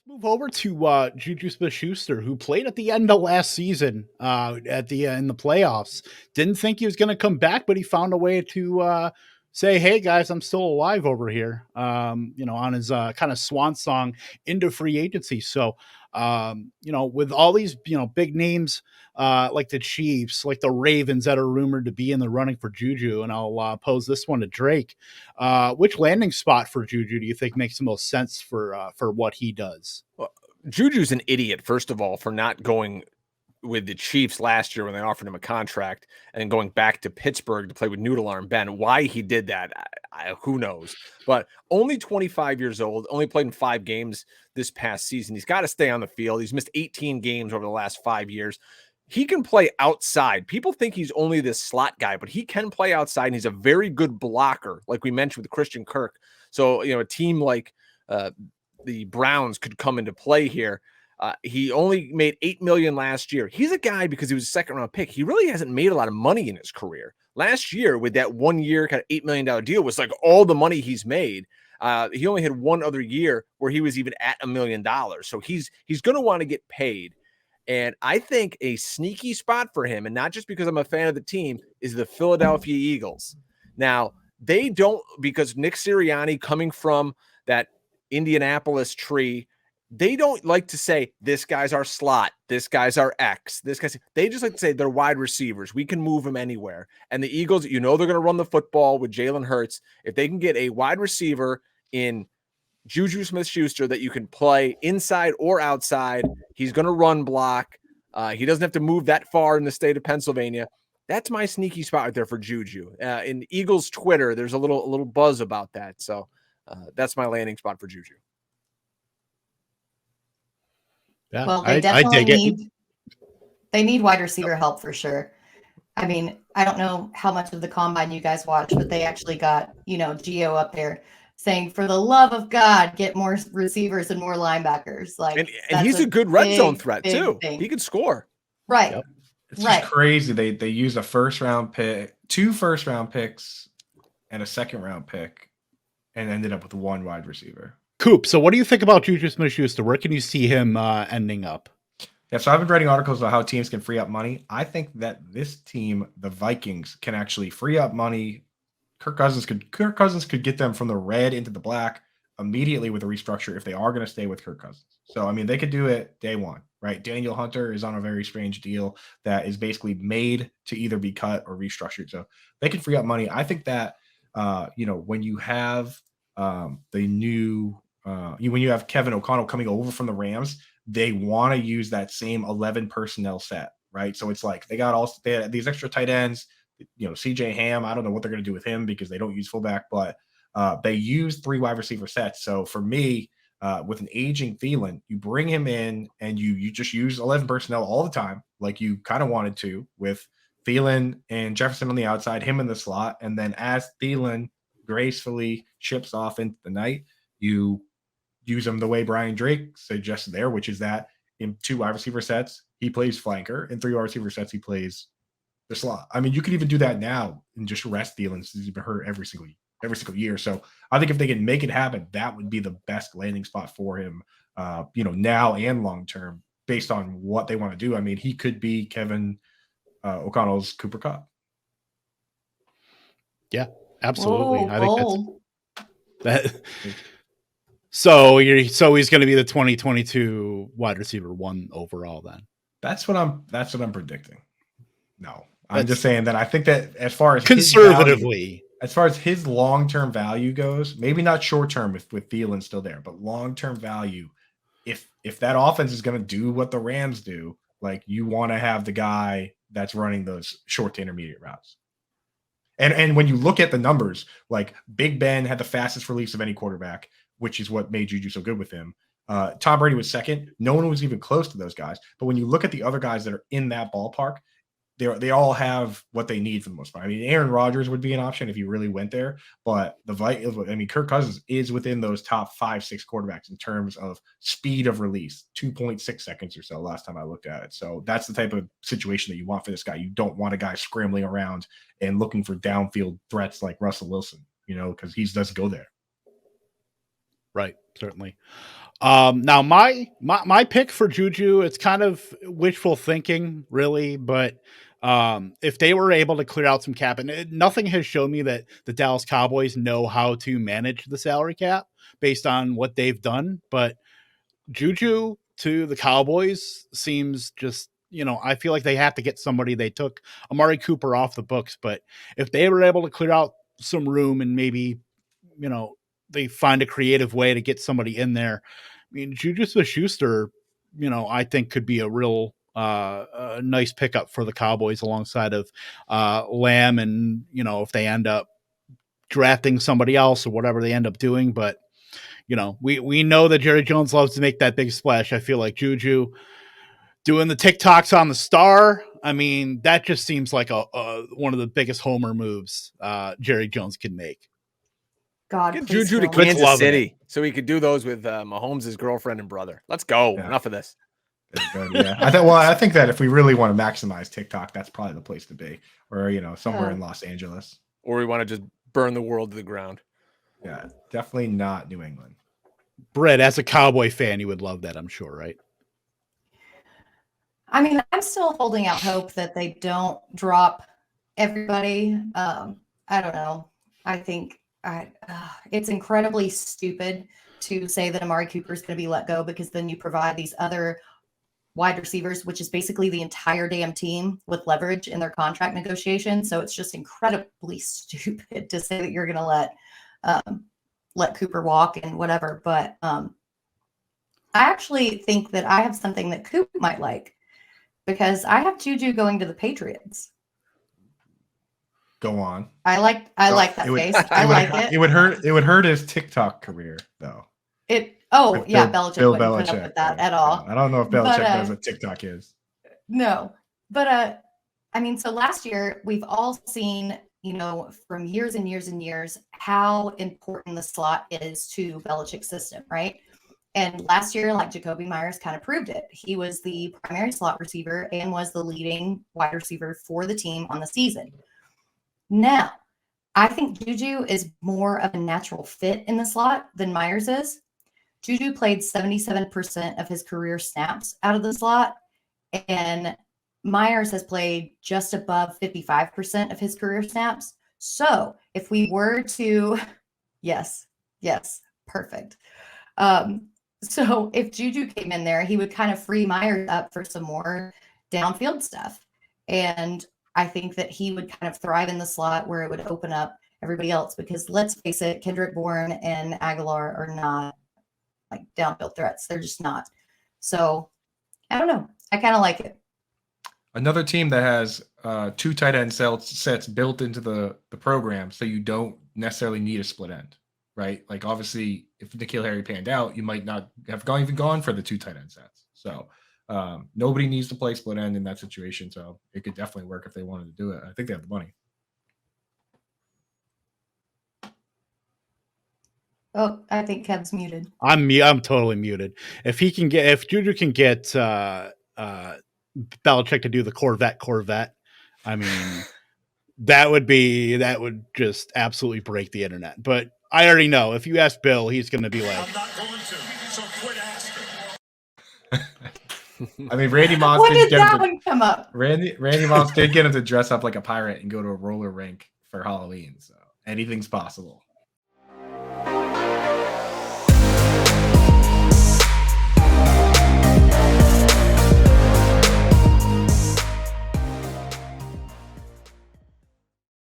Move over to JuJu Smith-Schuster, who played at the end of last season in the playoffs. Didn't think he was going to come back, but he found a way to say, "Hey guys, I'm still alive over here." On his kind of swan song into free agency. So, with all these big names like the Chiefs, like the Ravens that are rumored to be in the running for JuJu, and I'll pose this one to Drake. Which landing spot for JuJu do you think makes the most sense for what he does? Well, Juju's an idiot, first of all, for not going with the Chiefs last year when they offered him a contract and then going back to Pittsburgh to play with Noodle Arm Ben. Why he did that, who knows? But only 25 years old, only played in 5 games this past season. He's got to stay on the field. He's missed 18 games over the last 5 years. He can play outside. People think he's only this slot guy, but he can play outside, and he's a very good blocker, like we mentioned with Christian Kirk. So, a team like the Browns could come into play here. He only made $8 million last year. He's a guy, because he was a second-round pick, he really hasn't made a lot of money in his career. Last year, with that 1 year kind of $8 million deal, was like all the money he's made. He only had one other year where he was even at $1 million. So he's going to want to get paid. And I think a sneaky spot for him, and not just because I'm a fan of the team, is the Philadelphia Eagles. Now, they don't, because Nick Sirianni, coming from that Indianapolis tree, they don't like to say, this guy's our slot, this guy's our X, this guy's, they just like to say they're wide receivers. We can move them anywhere. And the Eagles, they're going to run the football with Jalen Hurts. If they can get a wide receiver in JuJu Smith-Schuster that you can play inside or outside, he's going to run block. He doesn't have to move that far in the state of Pennsylvania. That's my sneaky spot right there for JuJu. In Eagles Twitter, there's a little buzz about that. So that's my landing spot for JuJu. Yeah, well, they definitely need wide receiver help for sure. I mean, I don't know how much of the combine you guys watch, but they actually got, Gio up there saying, for the love of God, get more receivers and more linebackers. And he's a good red zone threat too. Thing. He can score. Right. Yep. It's just crazy. They use a first-round pick, 2 first-round picks, and a second-round pick, and ended up with 1 wide receiver. Coop, so what do you think about JuJu Smith-Schuster? Where can you see him ending up? Yeah, so I've been writing articles about how teams can free up money. I think that this team, the Vikings, can actually free up money. Kirk Cousins could get them from the red into the black immediately with a restructure if they are going to stay with Kirk Cousins. So, I mean, they could do it day one, right? Daniel Hunter is on a very strange deal that is basically made to either be cut or restructured. So they can free up money. I think that, when you have when you have Kevin O'Connell coming over from the Rams, they want to use that same 11 personnel set, right? So it's like they had these extra tight ends, CJ Ham. I don't know what they're going to do with him because they don't use fullback, but they use 3 wide receiver sets. So for me, with an aging Thielen, you bring him in and you just use 11 personnel all the time, like you kind of wanted to, with Thielen and Jefferson on the outside, him in the slot, and then as Thielen gracefully ships off into the night, you use him the way Brian Drake suggested there, which is that in 2 wide receiver sets, he plays flanker. In 3 wide receiver sets, he plays the slot. I mean, you could even do that now and just rest Thielen since he's been hurt every single year. So I think if they can make it happen, that would be the best landing spot for him, now and long term, based on what they want to do. I mean, he could be Kevin O'Connell's Cooper Kupp. Yeah, absolutely. Whoa, I think that. So he's going to be the 2022 wide receiver 1 overall then. That's what I'm predicting. No, I'm just saying that I think that as far as conservatively, as far as his long-term value goes, maybe not short-term with Thielen still there, but long-term value, if that offense is going to do what the Rams do, like you want to have the guy that's running those short to intermediate routes. And when you look at the numbers, like Big Ben had the fastest release of any quarterback, which is what made JuJu so good with him. Tom Brady was second. No one was even close to those guys. But when you look at the other guys that are in that ballpark, they all have what they need for the most part. I mean, Aaron Rodgers would be an option if you really went there. But Kirk Cousins is within those top 5-6 quarterbacks in terms of speed of release, 2.6 seconds or so last time I looked at it. So that's the type of situation that you want for this guy. You don't want a guy scrambling around and looking for downfield threats like Russell Wilson, because he doesn't go there. Right, certainly. Now my pick for JuJu, it's kind of wishful thinking, really, but if they were able to clear out some cap, and nothing has shown me that the Dallas Cowboys know how to manage the salary cap based on what they've done, but JuJu to the Cowboys seems just, I feel like they have to get somebody. They took Amari Cooper off the books, but if they were able to clear out some room and maybe, they find a creative way to get somebody in there, I mean, JuJu Smith-Schuster, I think could be a real a nice pickup for the Cowboys alongside of Lamb, and if they end up drafting somebody else or whatever they end up doing, but we know that Jerry Jones loves to make that big splash. I feel like JuJu doing the TikToks on the star, I mean, that just seems like a one of the biggest homer moves Jerry Jones can make. God, get JuJu to Kansas City so he could do those with Mahomes' girlfriend and brother. Let's go. Yeah. Enough of this. Yeah, I think that if we really want to maximize TikTok, that's probably the place to be, or somewhere in Los Angeles, or we want to just burn the world to the ground. Yeah, definitely not New England. Brett, as a Cowboy fan, you would love that, I'm sure, right? I mean, I'm still holding out hope that they don't drop everybody. I don't know. I think it's incredibly stupid to say that Amari Cooper is going to be let go, because then you provide these other wide receivers, which is basically the entire damn team, with leverage in their contract negotiations. So it's just incredibly stupid to say that you're going to let Cooper walk and whatever. But I actually think that I have something that Coop might like, because I have JuJu going to the Patriots. Go on. I like that face. I like it. It would hurt his TikTok career though. Belichick Bill wouldn't Belichick, put up with that at all. I don't know if Belichick knows what TikTok is. No, but I mean, so last year we've all seen, from years and years and years, how important the slot is to Belichick's system, right? And last year, like, Jacoby Myers kind of proved it. He was the primary slot receiver and was the leading wide receiver for the team on the season. Now, I think JuJu is more of a natural fit in the slot than Myers is. JuJu played 77% of his career snaps out of the slot, and Myers has played just above 55% of his career snaps. So if we were to, yes, perfect. So if JuJu came in there, he would kind of free Myers up for some more downfield stuff. And I think that he would kind of thrive in the slot, where it would open up everybody else, because let's face it, Kendrick Bourne and Aguilar are not like downfield threats. They're just not. So I don't know. I kind of like it. Another team that has 2 tight end sets built into the program, so you don't necessarily need a split end, right? Like, obviously, if N'Keal Harry panned out, you might not have even gone for the 2 tight end sets. So nobody needs to play split end in that situation. So it could definitely work if they wanted to do it. I think they have the money. Oh, I think Kev's muted. I'm totally muted. If JuJu can get Belichick to do the Corvette, I mean, that would just absolutely break the internet. But I already know, if you ask Bill, he's going to be like, I'm not going to, so quit asking. I mean, Randy Moss when did that one come up? Randy Moss did get him to dress up like a pirate and go to a roller rink for Halloween. So anything's possible.